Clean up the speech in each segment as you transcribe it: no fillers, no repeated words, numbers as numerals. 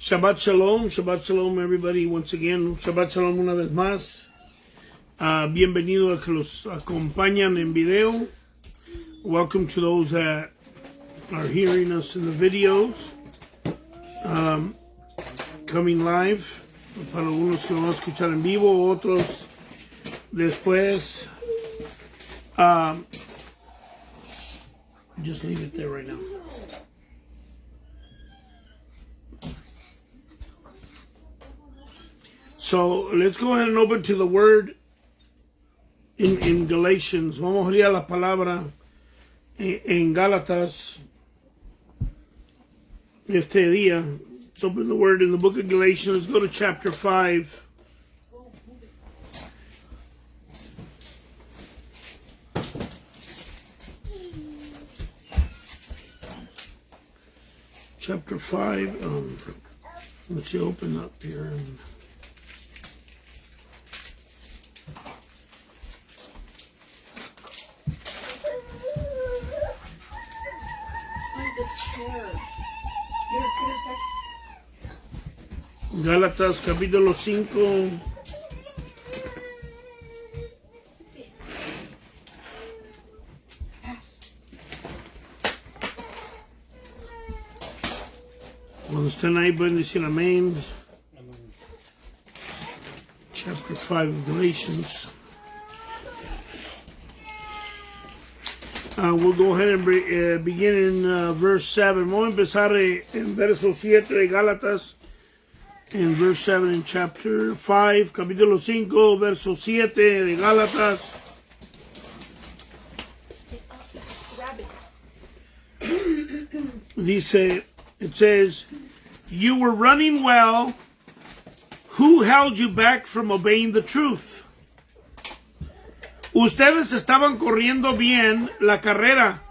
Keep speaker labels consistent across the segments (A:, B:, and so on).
A: Shabbat Shalom everybody, once again, Shabbat Shalom una vez más. Bienvenido a que los acompañan en video. Welcome to those that are hearing us in the videos. Coming live. Para algunos que van a escuchar en vivo, otros después. Just leave it there right now. So let's go ahead and open to the word in Galatians. Vamos a leer la palabra en Gálatas este día. Let's open the word in the book of Galatians. Let's go to chapter 5. Chapter 5. Let's see, open up here. Gálatas capítulo 5. Cuando estén ahí pueden decir amén. Chapter 5 of Galatians. We'll go ahead and begin in verse 7. Vamos a empezar en verso 7 de Gálatas. En verse 7 in chapter 5, capítulo 5, verso 7 de Gálatas. Dice, it says, you were running well. Who held you back from obeying the truth? Ustedes estaban corriendo bien la carrera.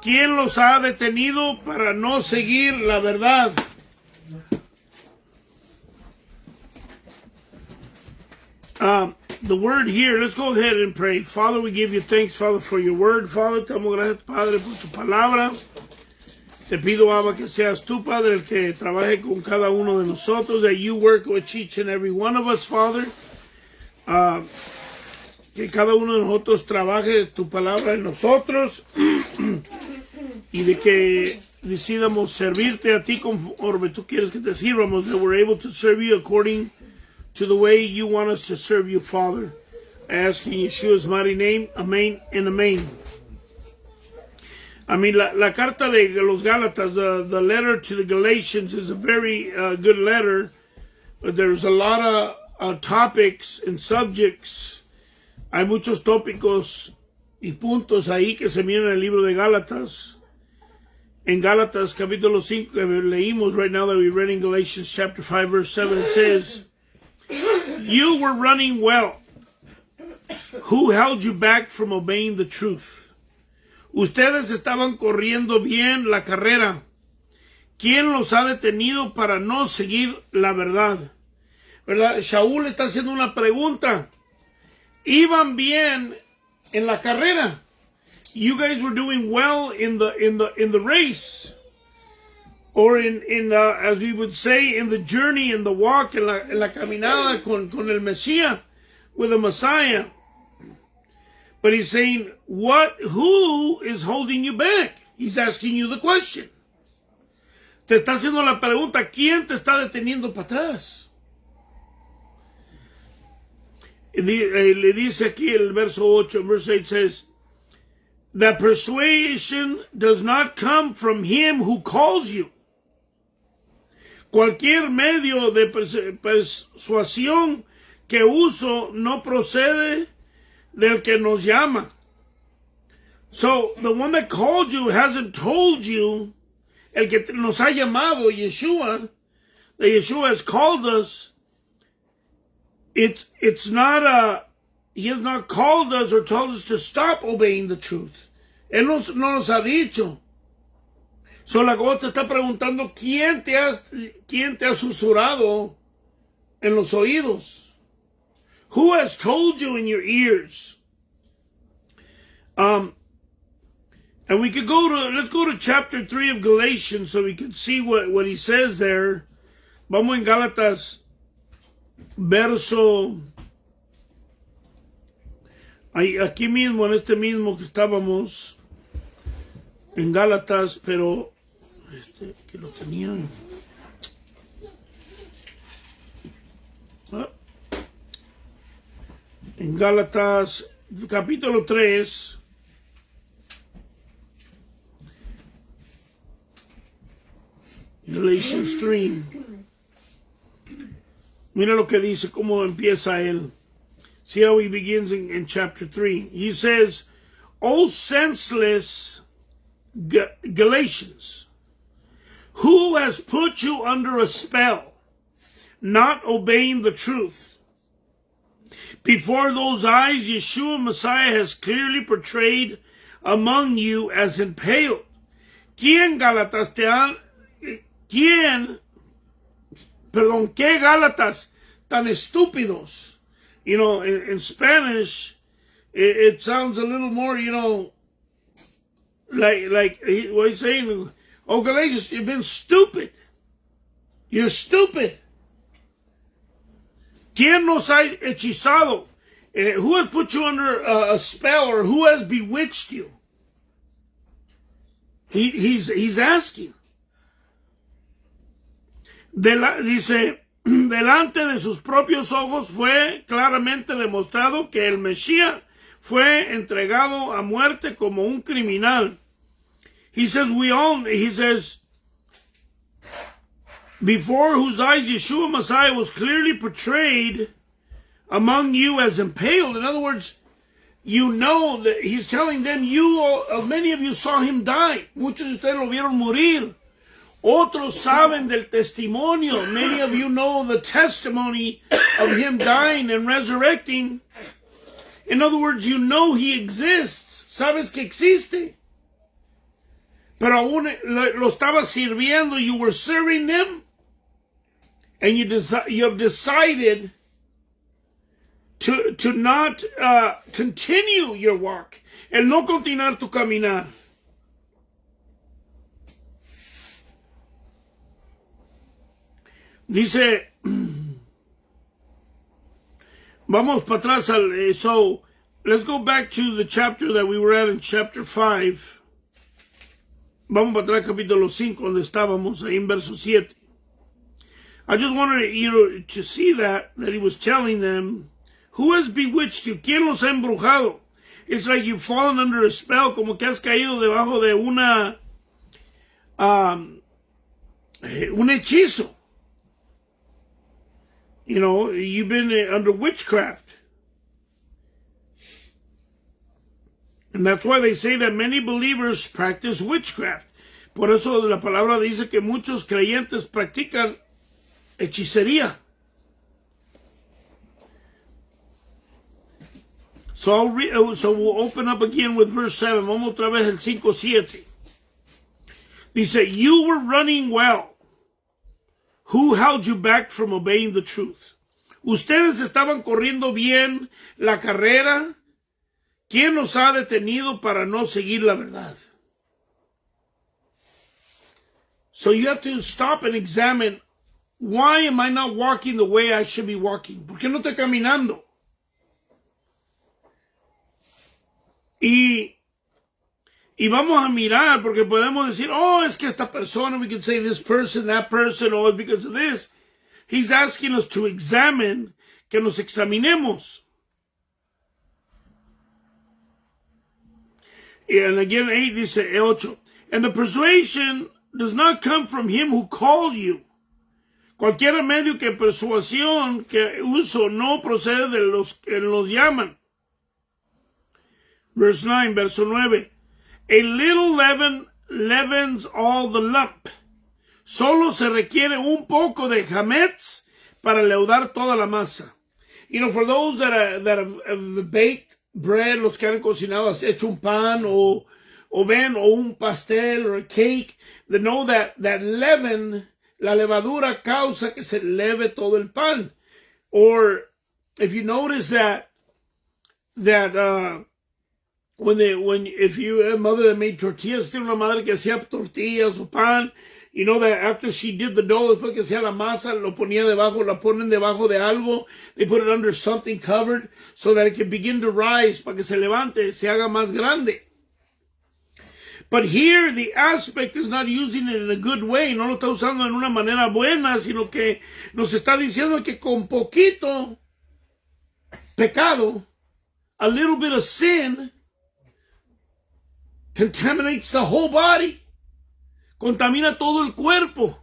A: ¿Quién los ha detenido para no seguir la verdad? The word here, let's go ahead and pray. Father, we give you thanks, Father, for your word. Father, te damos gracias, Padre, por tu palabra. Te pido, Abba, que seas tú, Padre, el que trabaje con cada uno de nosotros, that you work with each and every one of us, Father. Que cada uno de nosotros trabaje tu palabra en nosotros y de que decidamos servirte a ti conforme tú quieres que te sirvamos, that we're able to serve you according to the way you want us to serve you, Father. I ask in Yeshua's mighty name, amen and amen. I mean, la carta de los Gálatas, the letter to the Galatians is a very good letter, but there's a lot of topics and subjects. Hay muchos tópicos y puntos ahí que se miran en el libro de Gálatas. En Gálatas capítulo 5 que leímos right now that we read in Galatians chapter 5 verse 7, it says, you were running well. Who held you back from obeying the truth? Ustedes estaban corriendo bien la carrera. ¿Quién los ha detenido para no seguir la verdad? ¿Verdad? Shaul está haciendo una pregunta. Iban bien en la carrera. You guys were doing well in the race, or in as we would say, in the journey, in the walk, en la caminada con el Mesías, with the Messiah. But he's saying, who is holding you back? He's asking you the question. Te está haciendo la pregunta, ¿quién te está deteniendo para atrás? Le dice aquí el verso 8, verse 8 says, that persuasion does not come from him who calls you. Cualquier medio de persuasión que uso no procede del que nos llama. So, the one that called you hasn't told you, el que nos ha llamado, Yeshua, that Yeshua has called us. It's not he has not called us or told us to stop obeying the truth. Él no nos ha dicho. So la cosa te está preguntando, ¿quién te ha susurrado en los oídos? Who has told you in your ears? And we could let's go to chapter 3 of Galatians so we can see what he says there. Vamos en Gálatas, verso, aquí mismo, en este mismo que estábamos, en Gálatas, pero, que lo tenía. En Gálatas, capítulo 3, Galatians 3. Mira lo que dice, cómo empieza él. See how he begins in chapter 3. He says, "O senseless Galatians, who has put you under a spell, not obeying the truth? Before those eyes, Yeshua Messiah has clearly portrayed among you as impaled." ¿Quién, Gálatas, qué Gálatas tan estúpidos? You know, in Spanish, it sounds a little more, you know, like what he's saying. Oh, Galatians, you've been stupid. You're stupid. ¿Quién nos ha hechizado? Who has put you under a spell, or who has bewitched you? He's asking. Dice, delante de sus propios ojos fue claramente demostrado que el Mesías fue entregado a muerte como un criminal. He says, before whose eyes Yeshua Messiah was clearly portrayed among you as impaled. In other words, you know that he's telling them, many of you saw him die. Muchos de ustedes lo vieron morir. Otros saben del testimonio. Many of you know the testimony of him dying and resurrecting. In other words, you know he exists. Sabes que existe. Pero aún lo estaba sirviendo. You were serving him. And you have decided to not continue your walk. El no continuar tu caminar. Dice, vamos para atrás. So, let's go back to the chapter that we were at in chapter 5. Vamos para atrás, capítulo 5, donde estábamos, ahí en verso 7. I just wanted you to see that he was telling them, who has bewitched you? ¿Quién los ha embrujado? It's like you've fallen under a spell, como que has caído debajo de un hechizo. You know, you've been under witchcraft. And that's why they say that many believers practice witchcraft. Por eso la palabra dice que muchos creyentes practican hechicería. So we'll open up again with verse 7. Vamos otra vez el 5-7. Dice, you were running well. Who held you back from obeying the truth? Ustedes estaban corriendo bien la carrera. ¿Quién nos ha detenido para no seguir la verdad? So you have to stop and examine, why am I not walking the way I should be walking? ¿Por qué no estoy caminando? Y vamos a mirar, porque podemos decir, oh, es que esta persona, we can say this person, that person, oh, it's because of this. He's asking us to examine, que nos examinemos. And again, 8 dice, 8. And the persuasion does not come from him who called you. Cualquier medio que persuasión que uso no procede de los que los llaman. Verse 9, verso 9. A little leaven leavens all the lump. Solo se requiere un poco de chametz para leudar toda la masa. You know, for those that have baked bread, los que han cocinado, hecho un pan o un pastel or a cake, they know that leaven, la levadura causa que se leve todo el pan. Or if you notice that if you a mother that made tortillas, tiene una madre que hacía tortillas o pan, You know that after she did the dough, después que hacía la masa, lo ponía debajo, la ponen debajo de algo. They put it under something covered so that it can begin to rise, para que se levante, se haga más grande. But here the aspect is not using it in a good way. No lo está usando en una manera buena, sino que nos está diciendo que con poquito pecado, a little bit of sin, contaminates the whole body. Contamina todo el cuerpo.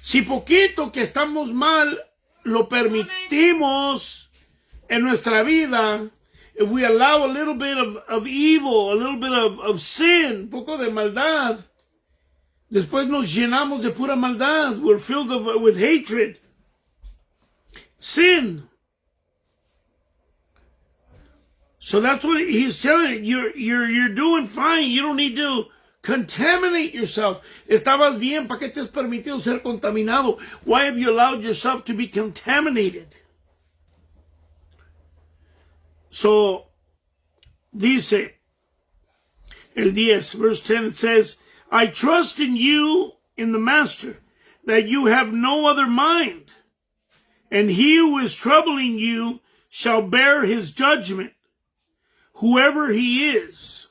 A: Si poquito que estamos mal lo permitimos en nuestra vida, if we allow a little bit of evil, a little bit of sin, un poco de maldad, después nos llenamos de pura maldad. We're filled with hatred. Sin. So that's what he's telling you. You're doing fine. You don't need to contaminate yourself. Estabas bien, ¿para qué te has permitido ser contaminado? Why have you allowed yourself to be contaminated? So, dice, el 10, verse 10, it says, I trust in you, in the Master, that you have no other mind, and he who is troubling you shall bear his judgment, whoever he is.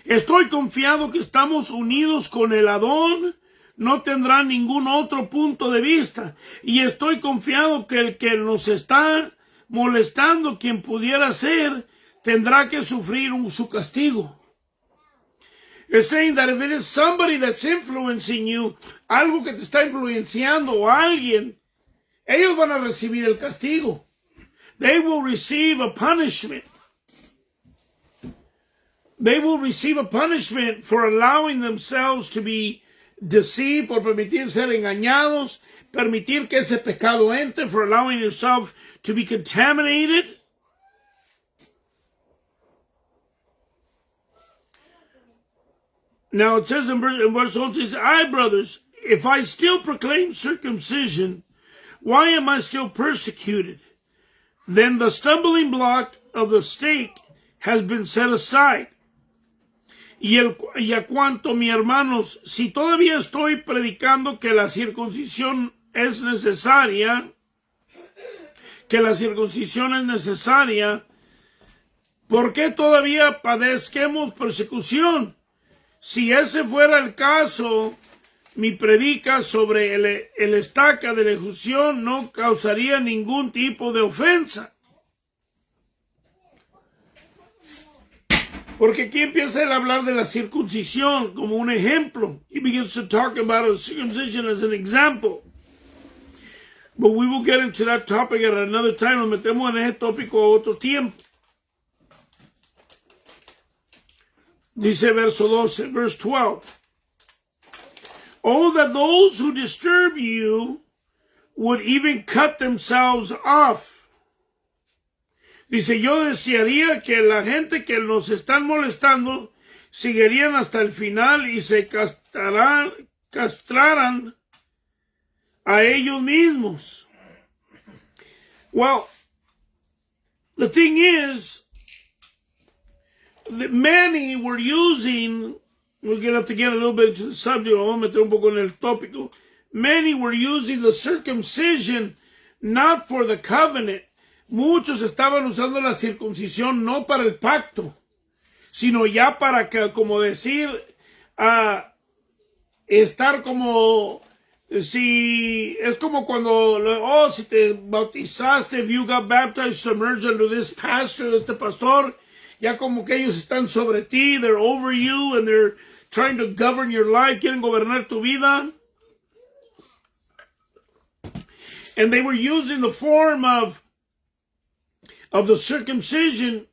A: Estoy confiado que estamos unidos con el Adón, no tendrá ningún otro punto de vista, y estoy confiado que el que nos está molestando, quien pudiera ser, tendrá que sufrir su castigo. It's saying that if it is somebody that's influencing you, algo que te está influenciando o alguien, ellos van a recibir el castigo. They will receive a punishment. They will receive a punishment for allowing themselves to be deceived, por permitir ser engañados, permitir que ese pecado entre, for allowing yourself to be contaminated. Now it says in verse 11, it says, I, brothers, if I still proclaim circumcision, why am I still persecuted? Then the stumbling block of the stake has been set aside. Y a cuanto, mi hermanos, si todavía estoy predicando que la circuncisión es necesaria, ¿por qué todavía padezquemos persecución? Si ese fuera el caso, mi predica sobre el estaca de la ejecución no causaría ningún tipo de ofensa. Porque aquí empieza a hablar de la circuncisión como un ejemplo. He begins to talk about a circumcision as an example. But we will get into that topic at another time. Nos metemos en ese tópico a otro tiempo. Dice verso 12, verse 12. Oh, that those who disturb you would even cut themselves off. Dice, yo desearía que la gente que nos están molestando seguirían hasta el final y se castraran a ellos mismos. Well, the thing is that many were using, we're going to have to get a little bit into the subject, vamos a meter un poco en el tópico. Many were using the circumcision not for the covenant. Muchos estaban usando la circuncisión no para el pacto, sino ya para que, como decir, estar como, si, es como cuando, si te bautizaste, if you got baptized, submerged under this pastor, este pastor, ya como que ellos están sobre ti, they're over you, and they're trying to govern your life, quieren gobernar tu vida. And they were using the form of the circumcision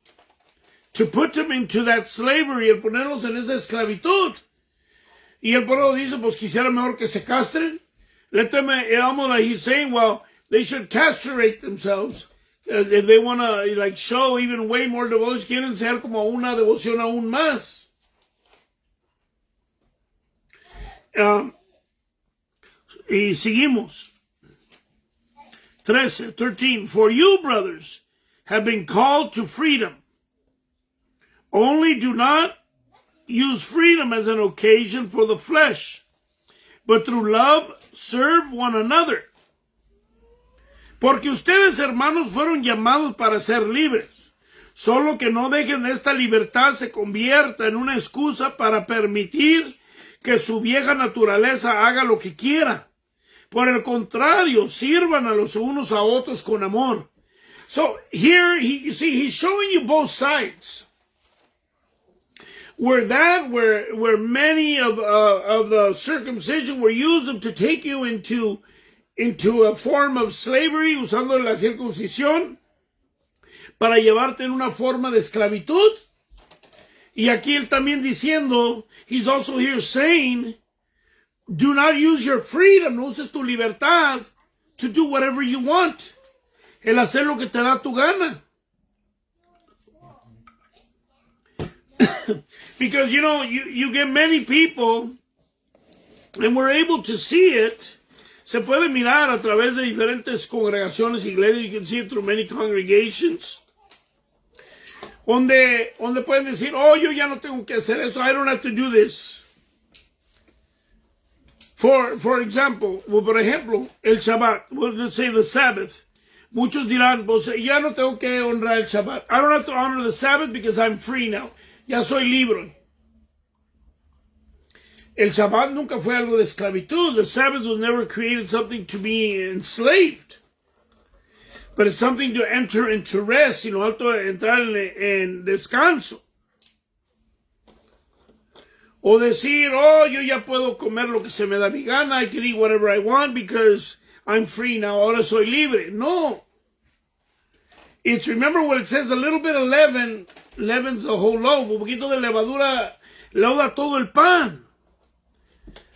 A: to put them into that slavery, el ponerlos en esa esclavitud. Y el pueblo dice, pues quisiera mejor que se castren. Let them, he's saying, well, they should castrate themselves. If they want to, like, show even way more devotion, quieren ser como una devoción aún más. Y seguimos. 13, for you, brothers, have been called to freedom. Only do not use freedom as an occasion for the flesh, but through love serve one another. Porque ustedes, hermanos, fueron llamados para ser libres. Solo que no dejen esta libertad se convierta en una excusa para permitir que su vieja naturaleza haga lo que quiera. Por el contrario, sirvan a los unos a otros con amor. So here, he's showing you both sides. Where many of the circumcision were used to take you into a form of slavery, usando la circuncisión para llevarte en una forma de esclavitud. Y aquí él también diciendo, he's also here saying, do not use your freedom, no uses tu libertad to do whatever you want. El hacer lo que te da tu gana. Because, you get many people, and we're able to see it. Se puede mirar a través de diferentes congregaciones, iglesias. You can see it through many congregations. Donde pueden decir, oh, yo ya no tengo que hacer eso. I don't have to do this. For example, por ejemplo, el Shabbat. Well, let's say the Sabbath. Muchos dirán, pues ya no tengo que honrar el Shabbat. I don't have to honor the Sabbath because I'm free now. Ya soy libre. El Shabbat nunca fue algo de esclavitud. The Sabbath was never created something to be enslaved. But it's something to enter into rest, sino alto entrar en descanso. O decir, oh, yo ya puedo comer lo que se me da mi gana. I can eat whatever I want because I'm free now. Ahora soy libre. No. It's, remember what it says, a little bit of leaven leavens the whole loaf. Un poquito de levadura lauda todo el pan.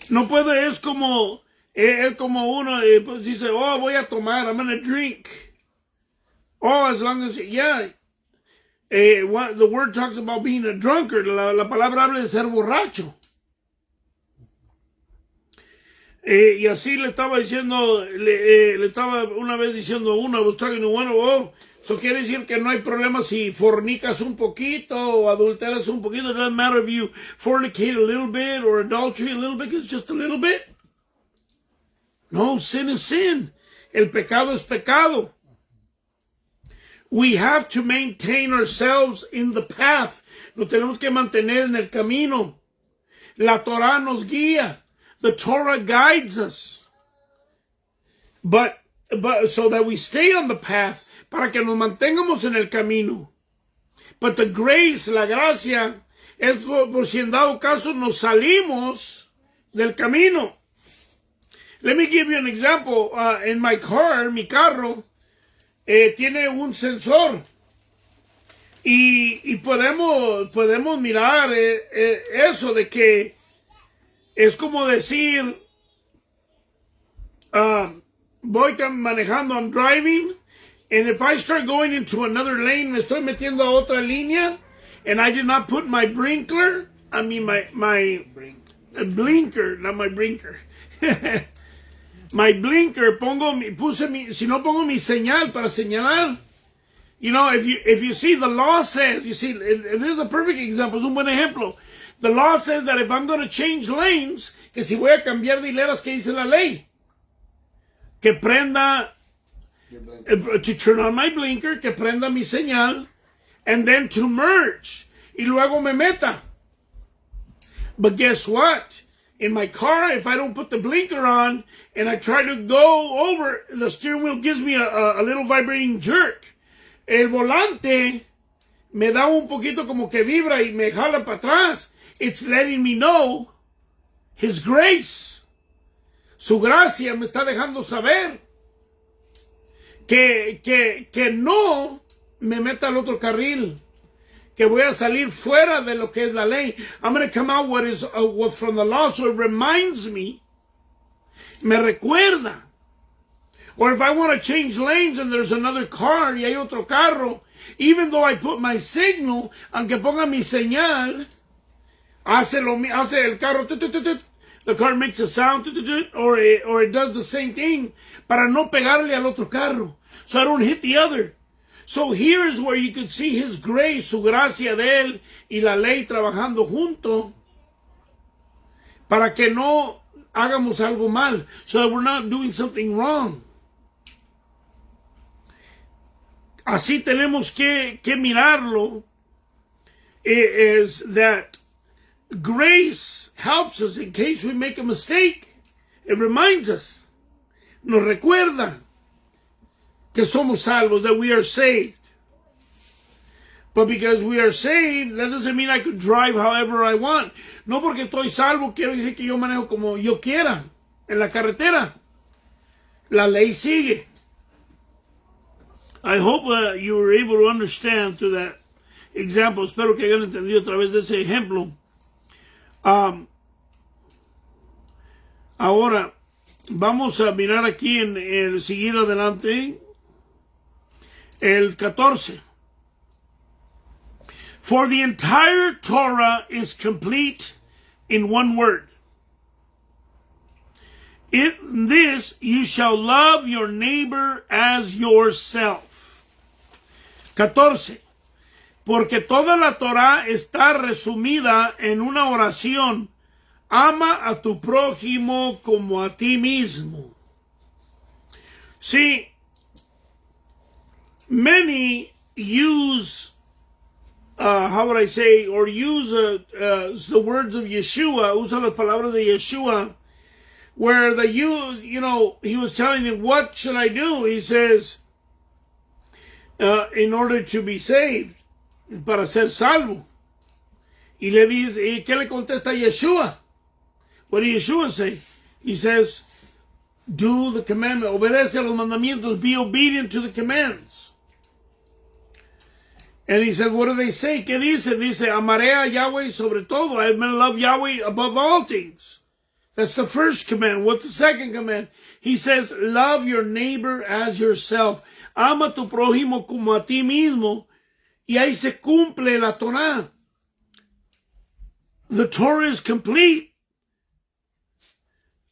A: No puede, es como uno pues dice, oh, voy a tomar, I'm going to drink. Oh, as long as, yeah. The word talks about being a drunkard. La palabra habla de ser borracho. Y así le estaba diciendo, le estaba una vez diciendo a uno, I was talking to one, oh, eso quiere decir que no hay problema si fornicas un poquito o adulteras un poquito. It doesn't matter if you fornicate a little bit or adultery a little bit, it's just a little bit. No, sin is sin. El pecado es pecado. We have to maintain ourselves in the path. Nos tenemos que mantener en el camino. La Torah nos guía. The Torah guides us. But so that we stay on the path, para que nos mantengamos en el camino. But the grace, la gracia, es por si en dado caso nos salimos del camino. Let me give you an example. In my car, mi carro, tiene un sensor. Y podemos mirar eso de que es como decir, voy manejando, I'm driving, and if I start going into another lane, me estoy metiendo a otra línea, and I did not put my blinker, I mean my blinker, not my brinker. My blinker, si no pongo mi señal para señalar. You know, if you see, the law says, you see, this is a perfect example, es un buen ejemplo. The law says that if I'm going to change lanes, que si voy a cambiar de hileras, ¿qué dice la ley? Que prenda, to turn on my blinker, que prenda mi señal, and then to merge, y luego me meta. But guess what? In my car, if I don't put the blinker on, and I try to go over, the steering wheel gives me a little vibrating jerk. El volante me da un poquito como que vibra y me jala para atrás. It's letting me know His grace. Su gracia me está dejando saber que no me meta al otro carril, que voy a salir fuera de lo que es la ley. I'm going to come out what from the law, so it reminds me, me recuerda. Or if I want to change lanes and there's another car y hay otro carro, even though I put my signal, aunque ponga mi señal, hace el carro, the car makes a sound, or it does the same thing, para no pegarle al otro carro, so I don't hit the other. So here is where you could see His grace, su gracia de Él y la ley trabajando junto, para que no hagamos algo mal, so that we're not doing something wrong. Así tenemos que mirarlo, is that grace helps us in case we make a mistake. It reminds us, nos recuerda que somos salvos, that we are saved. But because we are saved, that doesn't mean I could drive however I want. No porque estoy salvo quiero decir que yo manejo como yo quiera en la carretera. La ley sigue. I hope you were able to understand through that example. Espero que hayan entendido a través de ese ejemplo. Ahora, vamos a mirar aquí en el seguir adelante. El 14. For the entire Torah is complete in one word. In this you shall love your neighbor as yourself. 14. Porque toda la Torah está resumida en una oración. Ama a tu prójimo como a ti mismo. See, many use, how would I say, or use the words of Yeshua, usa las palabras de Yeshua, where the he was telling him, what should I do? He says, in order to be saved, para ser salvo. Y le dice, ¿y qué le contesta Yeshua? What did Yeshua say? He says, do the commandment, obedece a los mandamientos, be obedient to the commands. And he said, what do they say? ¿Qué dice? Dice, amaré a Yahweh sobre todo. I'm going to love Yahweh above all things. That's the first command. What's the second command? He says, love your neighbor as yourself. Ama tu prójimo como a ti mismo. Y ahí se cumple la Torah. The Torah is complete.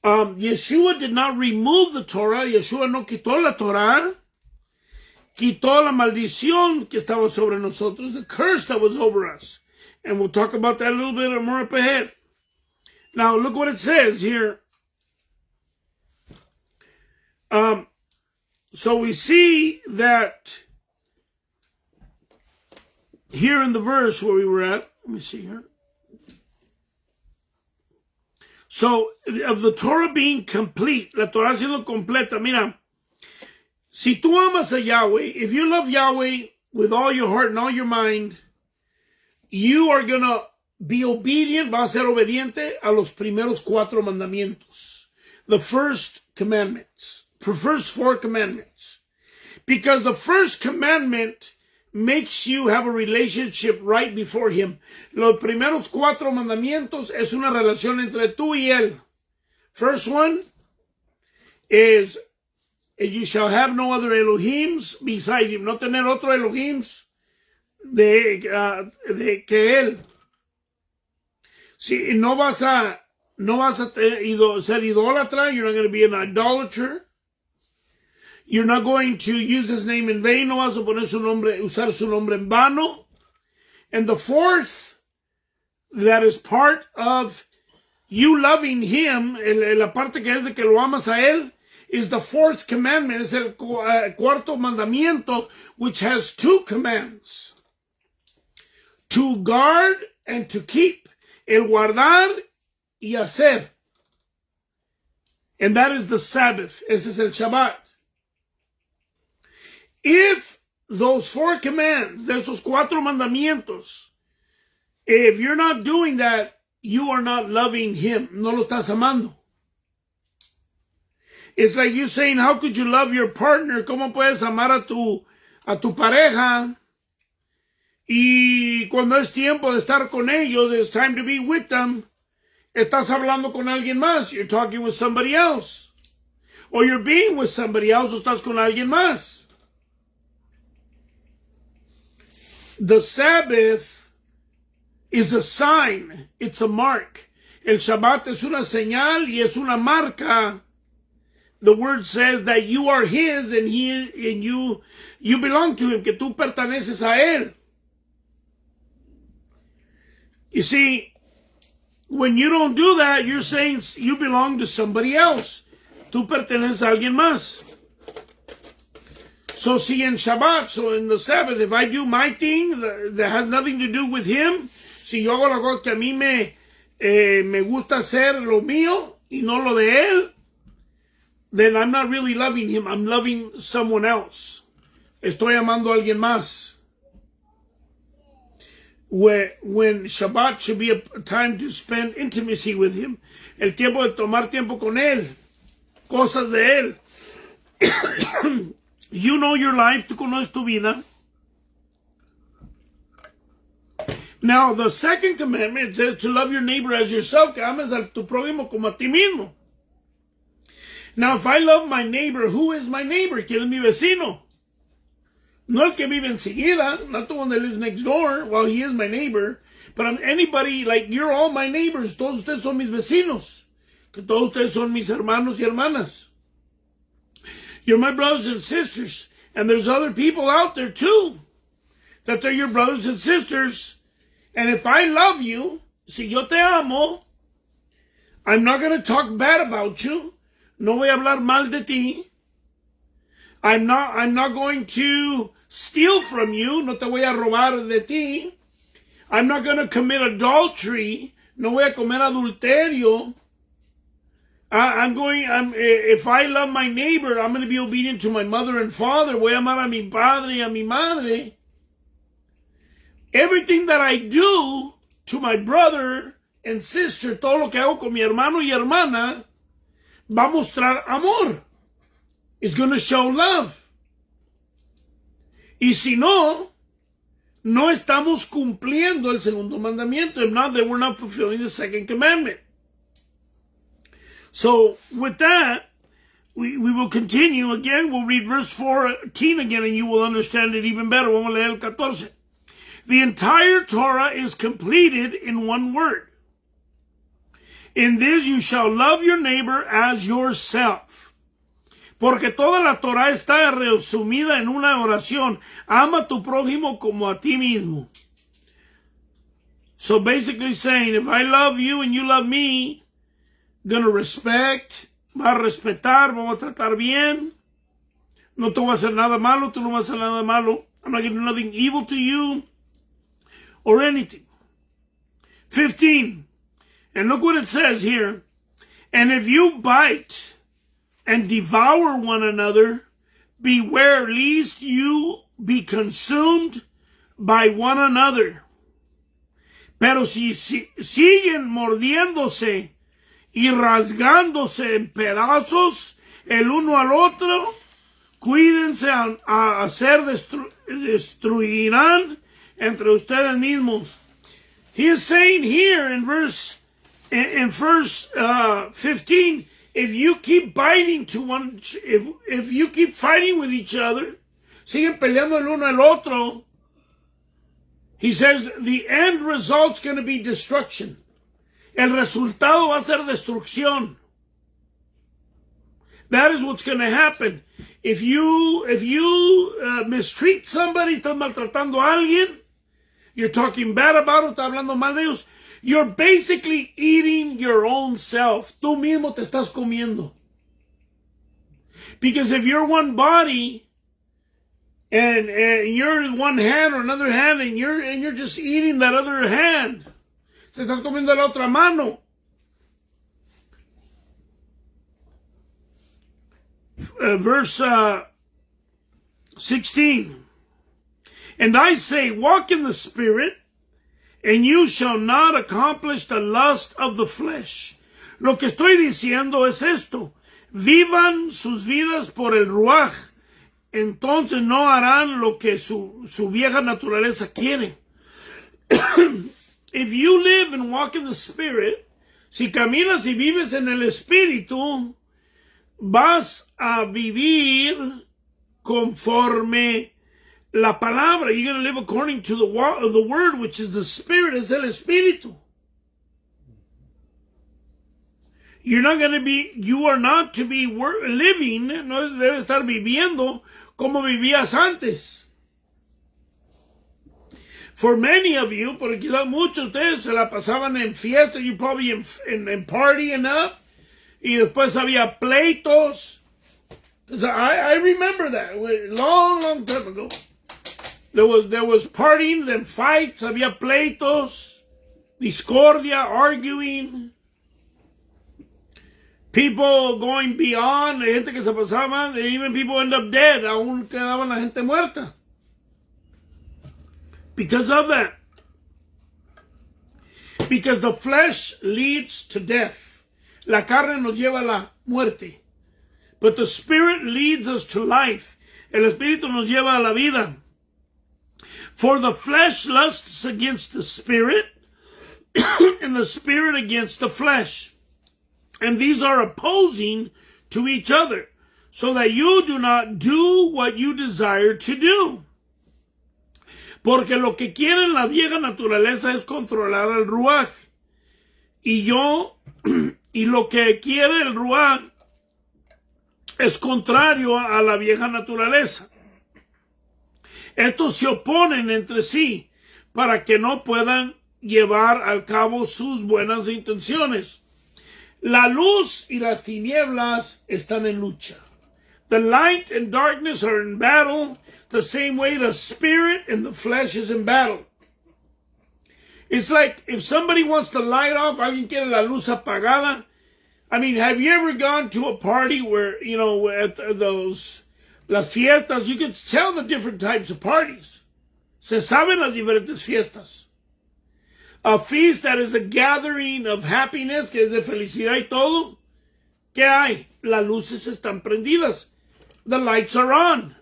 A: Yeshua did not remove the Torah. Yeshua no quitó la Torah. Quitó la maldición que estaba sobre nosotros, the curse that was over us. And we'll talk about that a little bit more up ahead. Now, look what it says here. So we see that here in the verse where we were at, let me see here. So, of the Torah being complete, la Torah siendo completa, mira, si tú amas a Yahweh, if you love Yahweh with all your heart and all your mind, you are going to be obedient, vas a ser obediente a los primeros 4 mandamientos. The first commandments, the first 4 commandments. Because the first commandment makes you have a relationship right before Him. Los primeros 4 mandamientos es una relación entre tú y Él. First one is, you shall have no other Elohims beside Him. No tener otro Elohims de que Él. Si no vas a ser idólatra, you're not going to be an idolater. You're not going to use His name in vain. No vas a poner usar su nombre en vano. And the fourth, that is part of you loving Him, la parte que es de que lo amas a Él, is the 4th commandment. Es el cuarto mandamiento, which has 2 commands. To guard and to keep. El guardar y hacer. And that is the Sabbath. Ese es el Shabbat. If those 4 commands, de esos 4 mandamientos, if you're not doing that, you are not loving Him. No lo estás amando. It's like you saying, how could you love your partner? ¿Cómo puedes amar a tu pareja? Y cuando es tiempo de estar con ellos, it's time to be with them, estás hablando con alguien más. You're talking with somebody else. Or you're being with somebody else, o estás con alguien más. The Sabbath is a sign. It's a mark. El Shabbat es una señal y es una marca. The word says that you are His and you belong to Him, que tú perteneces a Él. You see, When you don't do that, you're saying you belong to somebody else. Tú perteneces a alguien más. So si en Shabbat, so in the Sabbath, if I do my thing that has nothing to do with him, si yo hago la cosa que a mí me gusta hacer lo mío y no lo de él, then I'm not really loving him. I'm loving someone else. Estoy amando a alguien más. When Shabbat should be a time to spend intimacy with him. El tiempo de tomar tiempo con él. Cosas de él. You know your life. Tú conoces tu vida. Now, the second commandment says to love your neighbor as yourself. Que ames a tu prójimo como a ti mismo. Now, if I love my neighbor, who is my neighbor? ¿Quién es mi vecino? No el que vive enseguida, not the one that lives next door. Well, he is my neighbor. But anybody, like, you're all my neighbors. Todos ustedes son mis vecinos. Que todos ustedes son mis hermanos y hermanas. You're my brothers and sisters. And there's other people out there, too, that they're your brothers and sisters. And if I love you, si yo te amo, I'm not going to talk bad about you. No voy a hablar mal de ti. I'm not going to steal from you. No te voy a robar de ti. I'm not going to commit adultery. No voy a comer adulterio. If I love my neighbor, I'm going to be obedient to my mother and father. Voy a amar a mi padre y a mi madre. Everything that I do to my brother and sister, todo lo que hago con mi hermano y hermana, va a mostrar amor. It's going to show love. Y si no, no estamos cumpliendo el segundo mandamiento. If not, then we're not fulfilling the second commandment. So, with that, we will continue again. We'll read verse 14 again, and you will understand it even better. Vamos a leer el 14. The entire Torah is completed in one word. In this you shall love your neighbor as yourself. Porque toda la Torah está resumida en una oración. Ama a tu prójimo como a ti mismo. So basically saying, if I love you and you love me, gonna respect, va a respetar, vamos a tratar bien. No te voy a hacer nada malo, tú no vas a hacer nada malo. I'm not gonna do nothing evil to you or anything. 15. And look what it says here. And if you bite and devour one another, beware lest you be consumed by one another. Pero si siguen mordiéndose y rasgándose en pedazos el uno al otro, cuídense a ser destruirán entre ustedes mismos. He is saying here in verse 15, if you keep biting to one, if you keep fighting with each other, siguen peleando el uno al otro, he says the end result's going to be destruction. El resultado va a ser destrucción. That is what's going to happen. If you mistreat somebody, estás maltratando a alguien, you're talking bad about it, estás hablando mal de ellos, you're basically eating your own self. Tú mismo te estás comiendo. Because if you're one body and you're one hand or another hand and you're just eating that other hand, te estás comiendo la otra mano. Verse 16. And I say, walk in the Spirit, and you shall not accomplish the lust of the flesh. Lo que estoy diciendo es esto. Vivan sus vidas por el Ruach. Entonces no harán lo que su vieja naturaleza quiere. If you live and walk in the Spirit, si caminas y vives en el Espíritu, vas a vivir conforme la palabra. You're going to live according to the word, which is the Spirit, es el Espíritu. You are not to be living, no debes estar viviendo como vivías antes. For many of you, porque quizás muchos de ustedes se la pasaban en fiesta, you probably in partying up, y después había pleitos. I remember that, long time ago. There was partying, then fights, había pleitos, discordia, arguing, people going beyond, gente que se pasaban, and even people end up dead, aún quedaban la gente muerta. Because of that. Because the flesh leads to death. La carne nos lleva a la muerte. But the Spirit leads us to life. El Espíritu nos lleva a la vida. For the flesh lusts against the Spirit, and the Spirit against the flesh. And these are opposing to each other, so that you do not do what you desire to do. Porque lo que quiere la vieja naturaleza es controlar al ruaj. Y lo que quiere el ruaj es contrario a la vieja naturaleza. Estos se oponen entre sí para que no puedan llevar al cabo sus buenas intenciones. La luz y las tinieblas están en lucha. The light and darkness are in battle, the same way the spirit and the flesh is in battle. It's like if somebody wants the light off, alguien quiere la luz apagada. I mean, have you ever gone to a party where, you know, at las fiestas, you can tell the different types of parties. Se saben las diferentes fiestas. A feast that is a gathering of happiness, que es de felicidad y todo. ¿Qué hay? Las luces están prendidas. The lights are on.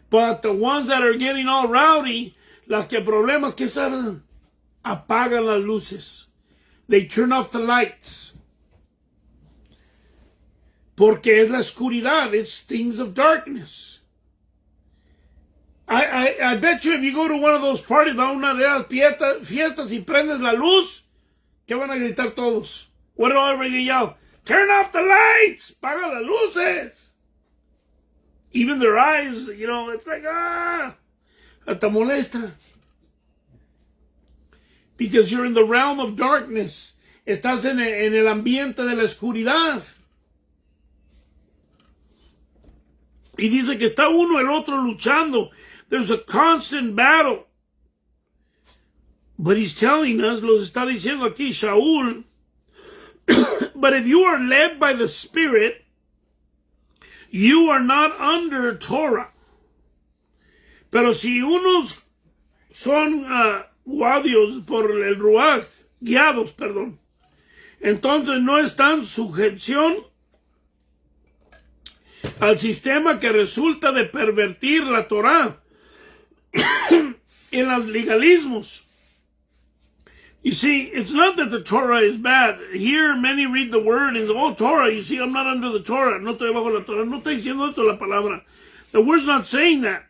A: But the ones that are getting all rowdy, las que problemas que están, apagan las luces. They turn off the lights. Porque es la oscuridad. It's things of darkness. I bet you if you go to one of those parties, a una de las fiestas y prendes la luz, ¿qué van a gritar todos? What do everybody yell? Turn off the lights! Paga las luces! Even their eyes, you know, it's like, hasta molesta. Because you're in the realm of darkness. Estás en el ambiente de la oscuridad. Y dice que está uno el otro luchando. There's a constant battle. But he's telling us, los está diciendo aquí Shaul, but if you are led by the Spirit, you are not under Torah. Pero si unos son guiados por el Ruach, entonces no están sujeción al sistema que resulta de pervertir la Torah en los legalismos. You see, it's not that the Torah is bad. Here, many read the word and oh, Torah, you see, I'm not under the Torah. No estoy bajo la Torah. No está diciendo esto la palabra. The word's not saying that.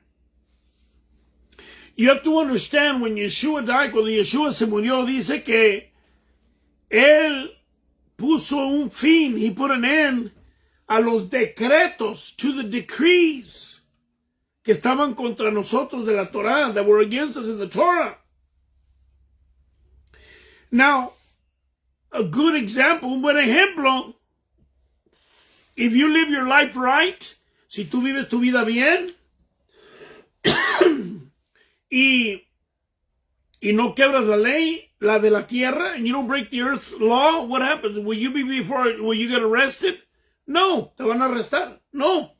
A: You have to understand when Yeshua died, cuando Yeshua se murió, dice que él puso un fin, he put an end a los decretos, to the decrees que estaban contra nosotros de la Torah, that were against us in the Torah. Now, a good example, un buen ejemplo, if you live your life right, si tú vives tu vida bien, y no quebras la ley, la de la tierra, and you don't break the earth's law, what happens? Will you get arrested? No, te van a arrestar. No.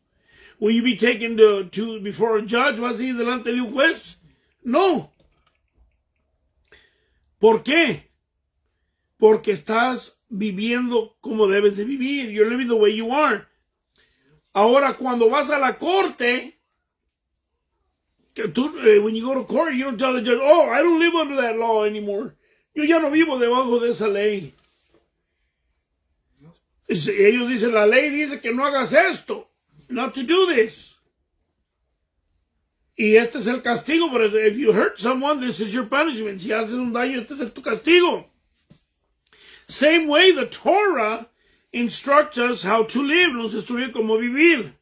A: Will you be taken to before a judge? ¿Vas a ir delante de un juez? No. ¿Por qué? Porque estás viviendo como debes de vivir. You're living the way you are. Ahora, cuando vas a la corte, when you go to court, you don't tell the judge, oh, I don't live under that law anymore. Yo ya no vivo debajo de esa ley. Ellos dicen, la ley dice que no hagas esto. Not to do this. Y este es el castigo. But if you hurt someone, this is your punishment. Si haces un daño, este es tu castigo. Same way the Torah instructs us how to live. Nos instruye cómo vivir.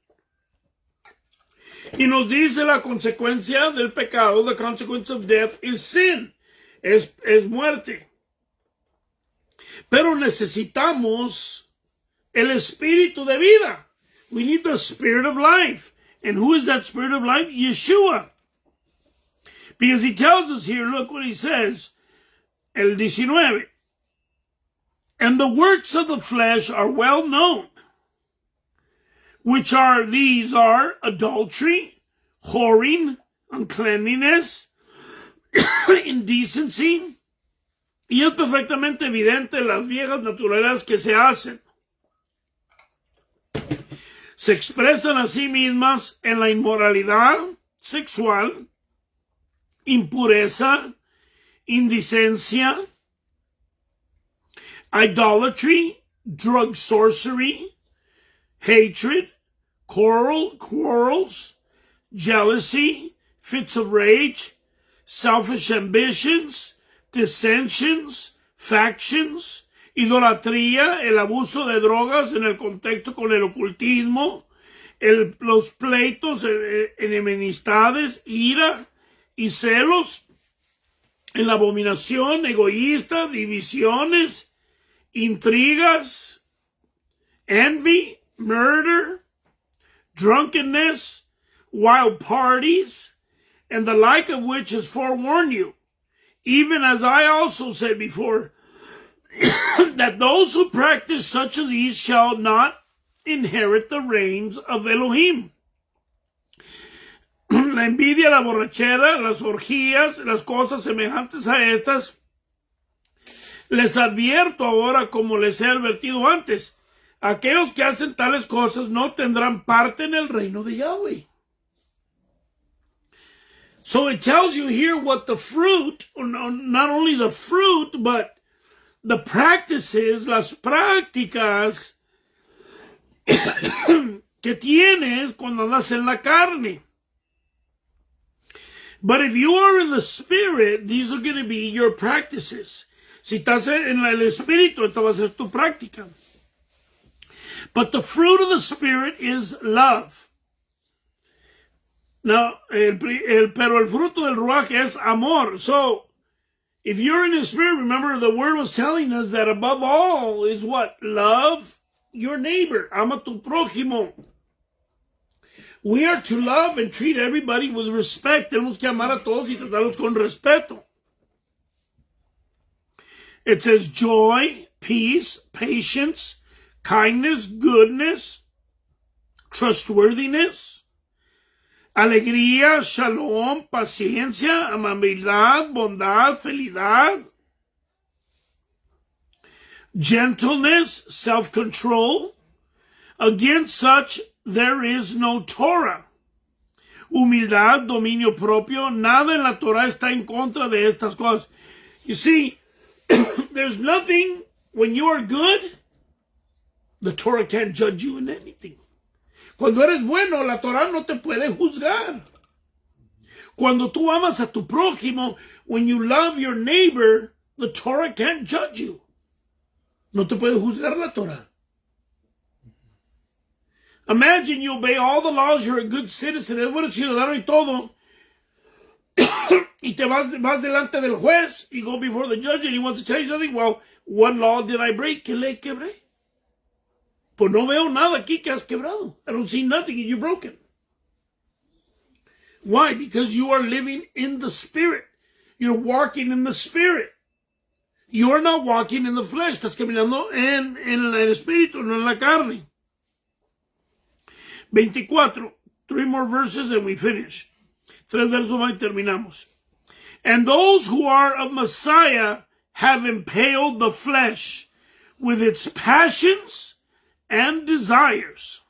A: Y nos dice la consecuencia del pecado, the consequence of death is sin, es muerte. Pero necesitamos el espíritu de vida. We need the spirit of life. And who is that spirit of life? Yeshua. Because he tells us here, look what he says, el 19. And the works of the flesh are well known, which are, these are adultery, whoring, uncleanness, indecency, y es perfectamente evidente las viejas naturalezas que se hacen. Se expresan a sí mismas en la inmoralidad sexual, impureza, indecencia, idolatry, drug sorcery, hatred, quarrels, jealousy, fits of rage, selfish ambitions, dissensions, factions, idolatría, el abuso de drogas en el contexto con el ocultismo, los pleitos, enemistades, ira y celos, en la abominación egoísta, divisiones, intrigas, envy, murder, drunkenness, wild parties, and the like of which has forewarned you, even as I also said before, that those who practice such of these shall not inherit the reigns of Elohim. La envidia, la borrachera, las orgías, las cosas semejantes a estas, les advierto ahora como les he advertido antes, aquellos que hacen tales cosas no tendrán parte en el reino de Yahweh. So it tells you here what the fruit, not only the fruit, but the practices, las prácticas que tienes cuando andas en la carne. But if you are in the spirit, these are going to be your practices. Si estás en el espíritu, esta va a ser tu práctica. But the fruit of the spirit is love. Now, pero el fruto del ruach es amor. So, if you're in the spirit, remember the word was telling us that above all is what? Love your neighbor. Ama tu prójimo. We are to love and treat everybody with respect. Tenemos que amar a todos y tratarlos con respeto. It says joy, peace, patience, kindness, goodness, trustworthiness, alegría, shalom, paciencia, amabilidad, bondad, fidelidad, gentleness, self-control. Against such there is no Torah. Humildad, dominio propio, nada en la Torah está en contra de estas cosas. You see, there's nothing, when you are good, the Torah can't judge you in anything. Cuando eres bueno, la Torah no te puede juzgar. Cuando tú amas a tu prójimo, when you love your neighbor, the Torah can't judge you. No te puede juzgar la Torah. Imagine you obey all the laws, you're a good citizen, eres buen ciudadano y todo, y te vas delante del juez, you go before the judge and he wants to tell you something. Well, what law did I break? ¿Qué ley quebré? Pues no veo nada aquí que has quebrado. I don't see nothing and you've broken. Why? Because you are living in the Spirit. You're walking in the Spirit. You are not walking in the flesh. Estás caminando en el Espíritu, no en la carne. 24. 3 more verses and we finish. 3 versos más y terminamos. And those who are of Messiah have impaled the flesh with its passions and desires.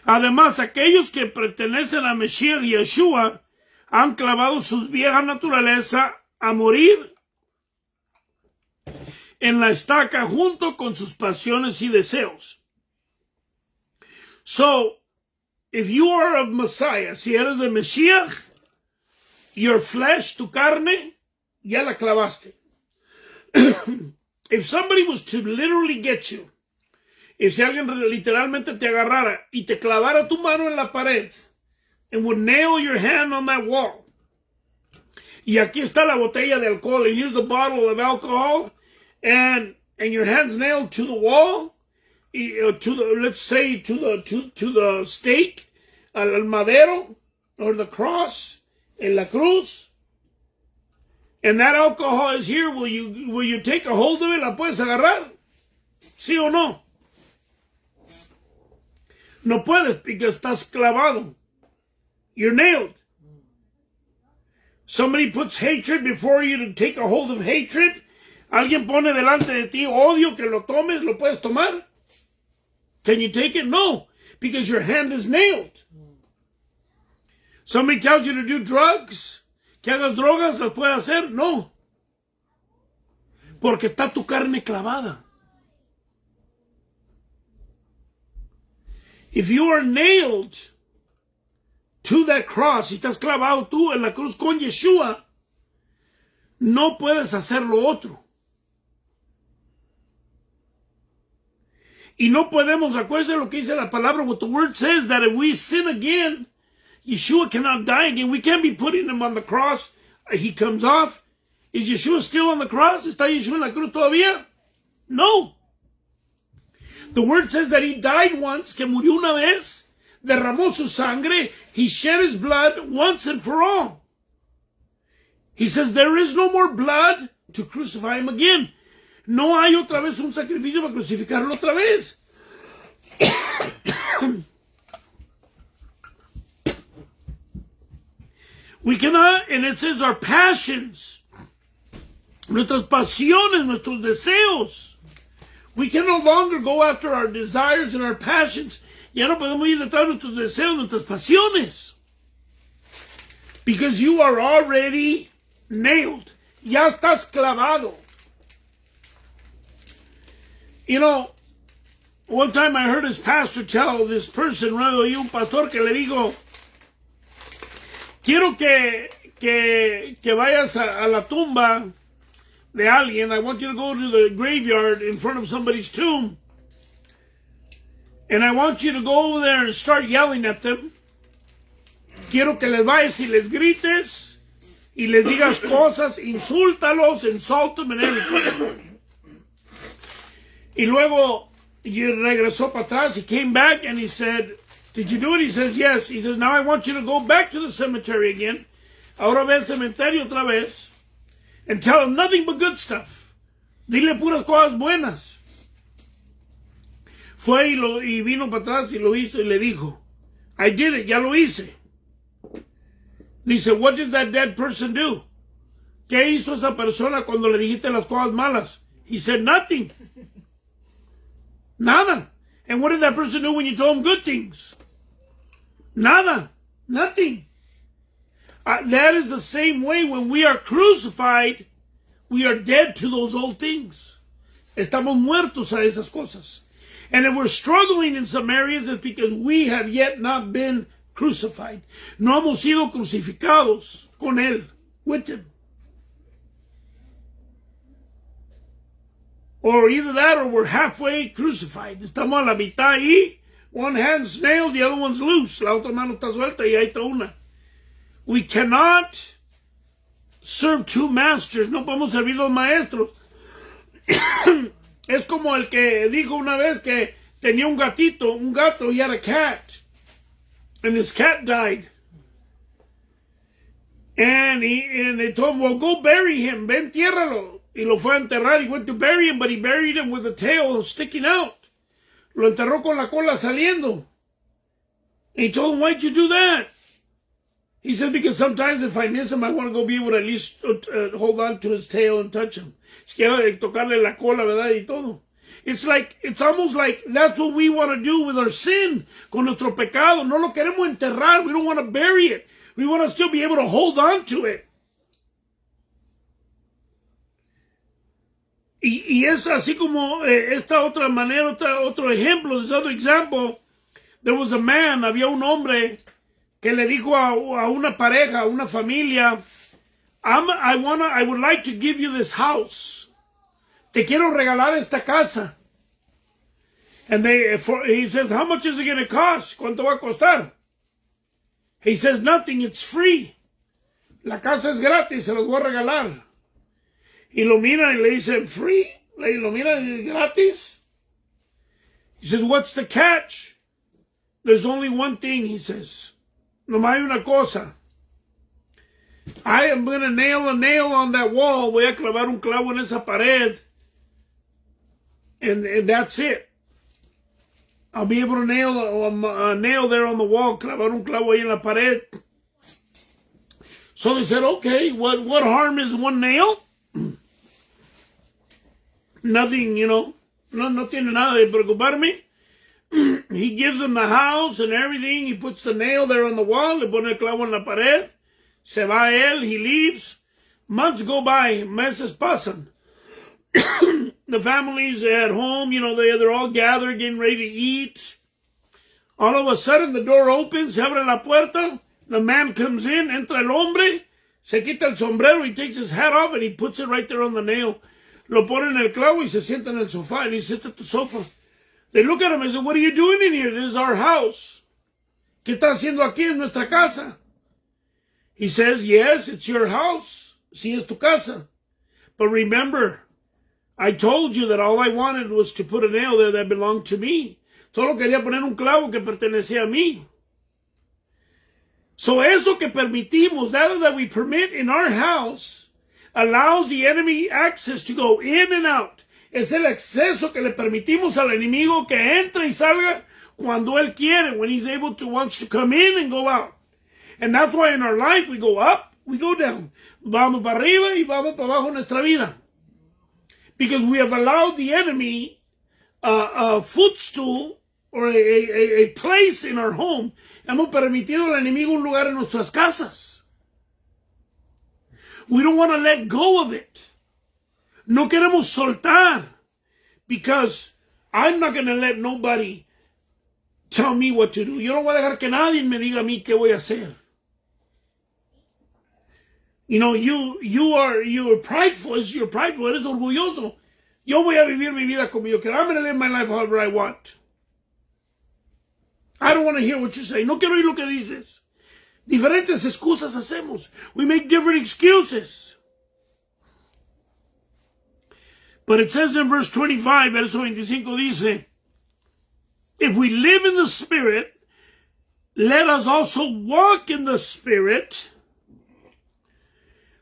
A: Además, aquellos que pertenecen a Mashiach y Yeshua han clavado su vieja naturaleza a morir en la estaca junto con sus pasiones y deseos. So, if you are of Messiah, si eres de Mashiach, your flesh, tu carne, ya la clavaste. If somebody was to literally get you, if si alguien literalmente te agarrara y te clavara tu mano en la pared, and would nail your hand on that wall. Y aquí está la botella de alcohol, and here's the bottle of alcohol, and your hand's nailed to the wall, to the, let's say, to the stake, al madero, or the cross, en la cruz. And that alcohol is here. Will you take a hold of it? ¿La puedes agarrar? ¿Sí o no? No puedes porque estás clavado. You're nailed. Somebody puts hatred before you to take a hold of hatred. Alguien pone delante de ti odio, que lo tomes, lo puedes tomar. Can you take it? No, because your hand is nailed. Somebody tells you to do drugs, que hagas drogas, ¿las puedes hacer? No. Porque está tu carne clavada. If you are nailed to that cross, si estás clavado tú en la cruz con Yeshua, no puedes hacer lo otro. Y no podemos, acuérdense lo que dice la palabra, what the word says, that if we sin again, Yeshua cannot die again. We can't be putting him on the cross. He comes off. Is Yeshua still on the cross? ¿Está Yeshua en la cruz todavía? No. The word says that he died once, que murió una vez, derramó su sangre, he shed his blood once and for all. He says there is no more blood to crucify him again. No hay otra vez un sacrificio para crucificarlo otra vez. We cannot, and it says our passions, nuestras pasiones, nuestros deseos. We can no longer go after our desires and our passions. Ya no podemos ir detrás de nuestros deseos, nuestras pasiones. Because you are already nailed. Ya estás clavado. You know, one time I heard his pastor tell this person, y un pastor que le dijo, quiero que vayas a la tumba de alguien. I want you to go to the graveyard in front of somebody's tomb. And I want you to go over there and start yelling at them. Quiero que les vayas y les grites y les digas cosas, insúltalos, insult them and everything. Y luego regresó para atrás. He came back and he said, did you do it? He says, yes. He says, now I want you to go back to the cemetery again. Ahora ve al cementerio otra vez. And tell them nothing but good stuff. Dile puras cosas buenas. Fue y vino para atrás y lo hizo y le dijo, I did it, ya lo hice. Dice, what did that dead person do? ¿Qué hizo esa persona cuando le dijiste las cosas malas? He said, nothing. Nada. And what did that person do when you told him good things? Nada. Nothing. That is the same way when we are crucified, we are dead to those old things. Estamos muertos a esas cosas. And if we're struggling in some areas, it's because we have yet not been crucified. No hemos sido crucificados con Él, with Him. Or either that or we're halfway crucified. Estamos a la mitad ahí. One hand's nailed, the other one's loose. La otra mano está suelta y ahí está una. We cannot serve two masters. No podemos servir dos maestros. Es como el que dijo una vez que tenía un gato, he had a cat. And his cat died. And they told him, well, go bury him. Ven, entiérralo. Y lo fue a enterrar. He went to bury him, but he buried him with the tail sticking out. Lo enterró con la cola saliendo. And he told him, why'd you do that? He said, because sometimes if I miss him, I want to go be able to at least hold on to his tail and touch him. Quiero tocarle la cola, ¿verdad? Y todo. It's almost like that's what we want to do with our sin, con nuestro pecado. No lo queremos enterrar. We don't want to bury it. We want to still be able to hold on to it. Y es así como esta otra manera, otro ejemplo, this other example. There was a man, había un hombre que le dijo a una pareja, a una familia, I would like to give you this house. Te quiero regalar esta casa. And he says, how much is it going to cost? ¿Cuánto va a costar? He says, nothing, it's free. La casa es gratis, se los voy a regalar. Y lo miran y le dicen, free? Y lo miran y gratis. He says, what's the catch? There's only one thing, he says. Nomás hay una cosa. I am going to nail a nail on that wall. Voy a clavar un clavo en esa pared. And that's it. I'll be able to nail a nail there on the wall. Clavar un clavo ahí en la pared. So they said, okay, what harm is one nail? Nothing, you know. No tiene nada de preocuparme. He gives them the house and everything. He puts the nail there on the wall. Le pone el clavo en la pared. Se va él. He leaves. Months go by. Meses pasan. The families at home, you know, they're all gathered, getting ready to eat. All of a sudden, the door opens. Se abre la puerta. The man comes in. Entra el hombre. Se quita el sombrero. He takes his hat off and he puts it right there on the nail. Lo pone en el clavo y se sienta en el sofá. And he sits at the sofa. They look at him and say, what are you doing in here? This is our house. ¿Qué estás haciendo aquí en nuestra casa? He says, yes, it's your house. Sí, es tu casa. But remember, I told you that all I wanted was to put a nail there that belonged to me. Solo quería poner un clavo que pertenecía a mí. So eso que permitimos, that we permit in our house, allows the enemy access to go in and out. Es el acceso que le permitimos al enemigo que entre y salga cuando él quiere, when he's able to, wants to come in and go out. And that's why in our life we go up, we go down. Vamos para arriba y vamos para abajo en nuestra vida. Because we have allowed the enemy a footstool or a place in our home. Hemos permitido al enemigo un lugar en nuestras casas. We don't want to let go of it. No queremos soltar, because I'm not going to let nobody tell me what to do. Yo no voy a dejar que nadie me diga a mí qué voy a hacer. You know, you are prideful. You're prideful. Eres orgulloso. Yo voy a vivir mi vida como yo quiero. I'm going to live my life however I want. I don't want to hear what you say. No quiero oír lo que dices. Diferentes excusas hacemos. We make different excuses. But it says in verse 25, verso 25 dice, if we live in the Spirit, let us also walk in the Spirit.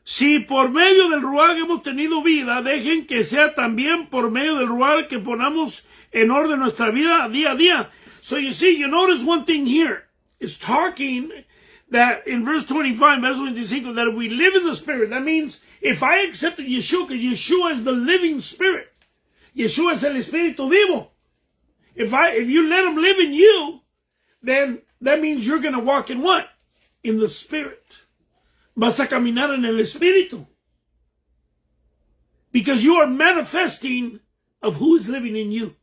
A: Si por medio del ruaj hemos tenido vida, dejen que sea también por medio del ruaj que ponamos en orden nuestra vida día a día. So you see, you notice one thing here. It's talking that in verse 25, verse 25, that if we live in the Spirit, that means if I accepted Yeshua, because Yeshua is the living Spirit. Yeshua es el Espíritu vivo. If you let him live in you, then that means you're going to walk in what? In the Spirit. Vas a caminar en el Espíritu. Because you are manifesting of who is living in you.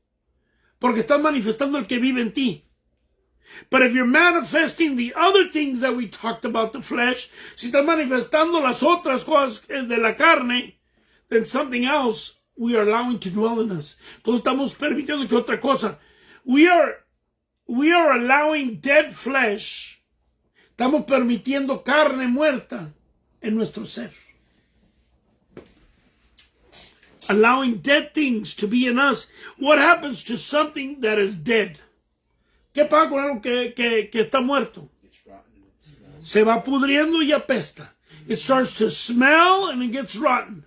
A: Porque estás manifestando el que vive en ti. But if you're manifesting the other things that we talked about, the flesh, si estás manifestando las otras cosas de la carne, then something else we are allowing to dwell in us. Entonces estamos permitiendo que otra cosa. We are allowing dead flesh. Estamos permitiendo carne muerta en nuestro ser. Allowing dead things to be in us. What happens to something that is dead? ¿Qué pasa con algo que está muerto? Se va pudriendo y apesta. It starts to smell and it gets rotten.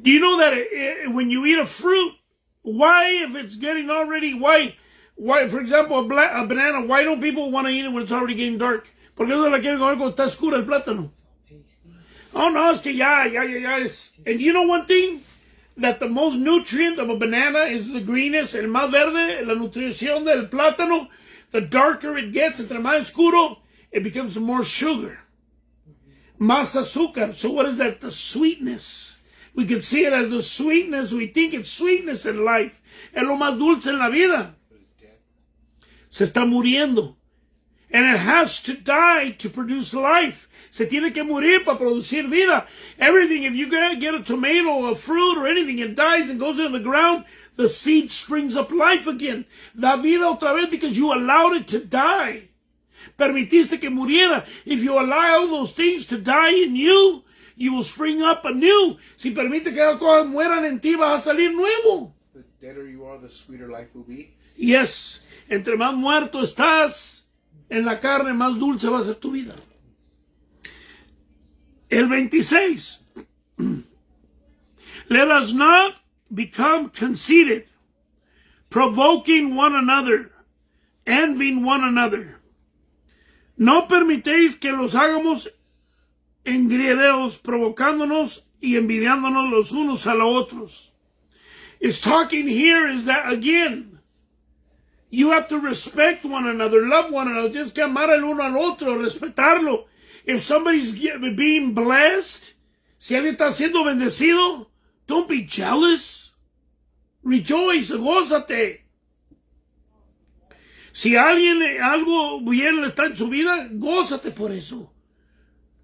A: Do you know that when you eat a fruit, why, if it's getting already white, why, for example, a banana, why don't people want to eat it when it's already getting dark? Porque no la quieren comer cuando está oscuro el plátano. Oh, no, es que ya es. And you know one thing? That the most nutrient of a banana is the greenest, el más verde, la nutrición del plátano. The darker it gets, entre más oscuro, it becomes more sugar. Más azúcar. So what is that? The sweetness. We can see it as the sweetness. We think it's sweetness in life. Es lo más dulce en la vida. Se está muriendo. And it has to die to produce life. Se tiene que morir para producir vida. Everything, if you get a tomato or a fruit or anything, it dies and goes into the ground, the seed springs up life again. Da vida otra vez because you allowed it to die. Permitiste que muriera. If you allow those things to die in you, you will spring up anew. Si permite que las cosas mueran en ti, vas a salir nuevo.
B: The deader you are, the sweeter life will be.
A: Yes. Entre más muerto estás en la carne, más dulce va a ser tu vida. El 26. Let us not become conceited, provoking one another, envying one another. No permitéis que los hagamos engriedeos, provocándonos y envidiándonos los unos a los otros. It's talking here is that, again, you have to respect one another, love one another. Tienes que amar el uno al otro, respetarlo. If somebody's being blessed, si alguien está siendo bendecido, don't be jealous. Rejoice, gózate. Si alguien algo bien está en su vida, gózate por eso.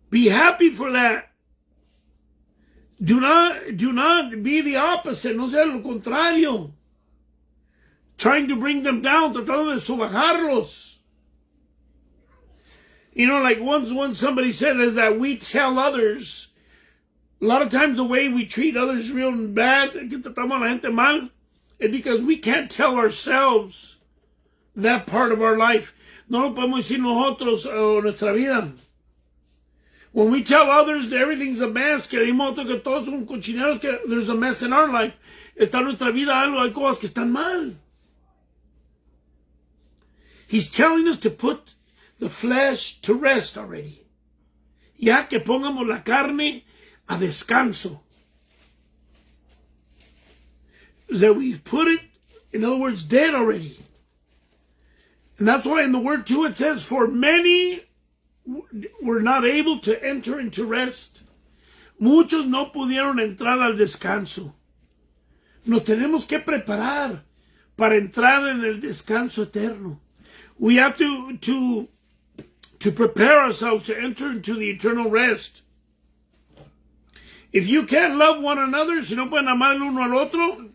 A: Be happy for that. Do not be the opposite, no sea lo contrario. Trying to bring them down, tratando de sobajarlos. You know, like once somebody said is that we tell others, a lot of times the way we treat others real bad, que tratamos a la gente mal, is because we can't tell ourselves that part of our life. No lo podemos decir nosotros o nuestra vida. When we tell others that everything's a mess, que todos son cochineros, que there's a mess in our life, está en nuestra vida algo, hay cosas que están mal. He's telling us to put the flesh to rest already. Ya que pongamos la carne a descanso. That we put it, in other words, dead already. And that's why in the word too it says, for many were not able to enter into rest. Muchos no pudieron entrar al descanso. Nos tenemos que preparar para entrar en el descanso eterno. We have to prepare ourselves to enter into the eternal rest. If you can't love one another, si no pueden amar el uno al otro,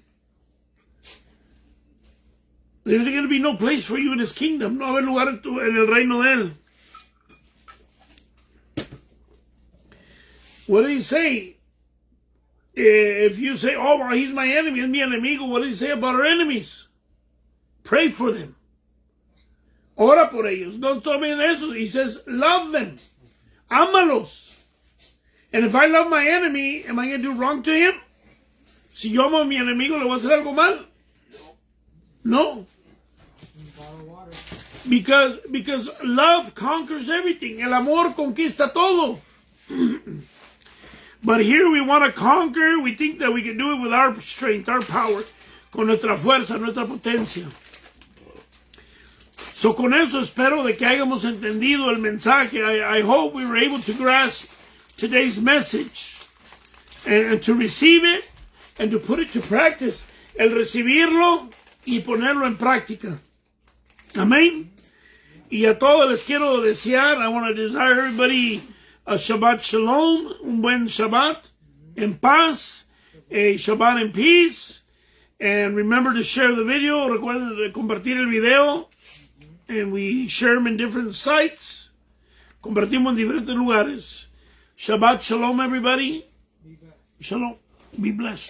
A: there's going to be no place for you in his kingdom. No va a haber lugar en el reino de él. What did he say? If you say, oh, well, he's my enemy, es mi enemigo, what did he say about our enemies? Pray for them. Ora por ellos. Don't tomen eso. He says, love them. Ámalos. And if I love my enemy, am I going to do wrong to him? Si yo amo a mi enemigo, ¿le voy a hacer algo mal? No. Because love conquers everything. El amor conquista todo. But here we want to conquer. We think that we can do it with our strength, our power, con nuestra fuerza, nuestra potencia. So con eso espero de que hayamos entendido el mensaje. I hope we were able to grasp today's message and to receive it and to put it to practice. El recibirlo y ponerlo en práctica. Amén. Y a todos les quiero desear, I want to desire everybody a Shabbat Shalom, un buen Shabbat, en paz, a Shabbat in peace. And remember to share the video. Recuerden de compartir el video. And we share them in different sites. Compartimos en diferentes lugares. Shabbat Shalom, everybody. Shalom. Be blessed.